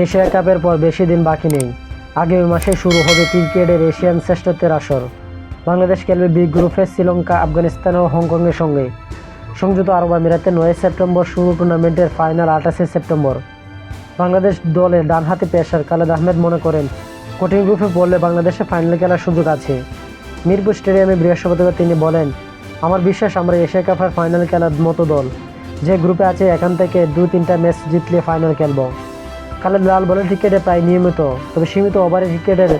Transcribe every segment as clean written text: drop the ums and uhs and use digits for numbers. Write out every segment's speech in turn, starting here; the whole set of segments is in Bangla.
এশিয়া কাপের পর বেশি দিন বাকি নেই। আগামী মাসে শুরু হবে ক্রিকেটের এশিয়ান শ্রেষ্ঠত্বের আসর। বাংলাদেশ খেলবে বি গ্রুপে শ্রীলঙ্কা, আফগানিস্তান ও হংকংয়ের সঙ্গে। সংযুক্ত আরব আমিরাতে 9 সেপ্টেম্বর শুরু টুর্নামেন্টের ফাইনাল 28 সেপ্টেম্বর। বাংলাদেশ দলের ডানহাতি পেসার খালেদ আহমেদ মনে করেন, কঠিন গ্রুপে পড়লে বাংলাদেশে ফাইনালে খেলার সুযোগ আছে। মিরপুর স্টেডিয়ামে বৃহস্পতিবার তিনি বলেন, আমার বিশ্বাস আমরা এশিয়া কাপের ফাইনাল খেলার মতো দল। যে গ্রুপে আছে এখান থেকে 2-3টা ম্যাচ জিতলে ফাইনাল খেলব। খালেদ লাল বলেন, ক্রিকেটে প্রায় নিয়মিত, তবে সীমিত ওভারে ক্রিকেটের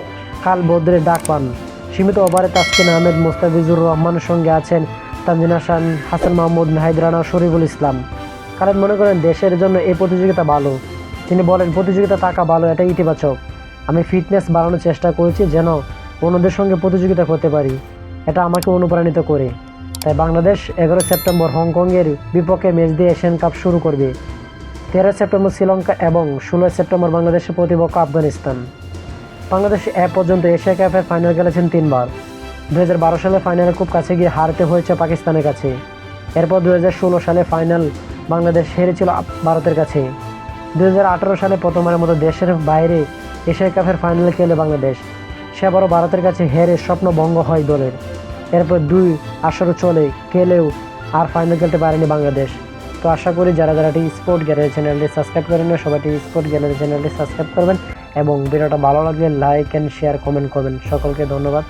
কাল বদলের ডাক পান। সীমিত ওভারে তাসকিন আহমেদ, মোস্তাফিজুর রহমানের সঙ্গে আছেন তানজিন হাসান, হাসান মাহমুদ, নাহিদ রানা, শরীফুল ইসলাম। খালেদ মনে করেন, দেশের জন্য এই প্রতিযোগিতা ভালো। তিনি বলেন, প্রতিযোগিতা থাকা ভালো, এটা ইতিবাচক। আমি ফিটনেস বাড়ানোর চেষ্টা করেছি যেন অন্যদের সঙ্গে প্রতিযোগিতা করতে পারি। এটা আমাকে অনুপ্রাণিত করে। তাই বাংলাদেশ 11 সেপ্টেম্বর হংকংয়ের বিপক্ষে ম্যাচ দিয়ে এশিয়ান কাপ শুরু করবে। 13 সেপ্টেম্বর শ্রীলঙ্কা এবং 16 সেপ্টেম্বর বাংলাদেশের প্রতিপক্ষ আফগানিস্তান। বাংলাদেশ এ পর্যন্ত এশিয়া কাপের ফাইনাল খেলেছেন 3 বার। 2012 সালে ফাইনালে খুব কাছে গিয়ে হারতে হয়েছে পাকিস্তানের কাছে। এরপর 2016 সালে ফাইনাল বাংলাদেশ হেরেছিল ভারতের কাছে। 2018 সালে প্রথমবারের মতো দেশের বাইরে এশিয়া কাপের ফাইনালে খেলে বাংলাদেশ। সেবারও ভারতের কাছে হেরে স্বপ্ন ভঙ্গ হয় দলের। এরপর 2 আসরও চলে খেলেও আর ফাইনাল খেলতে পারেনি বাংলাদেশ। তো আশা করি যারা স্পোর্ট গ্যালারি চ্যানেলটি সাবস্ক্রাইব করেন না, সবাই স্পোর্ট গ্যালারি চ্যানেলটি সাবস্ক্রাইব করবেন এবং ভিডিওটা ভালো লাগলে লাইক অ্যান্ড শেয়ার কমেন্ট করবেন। সকলকে ধন্যবাদ।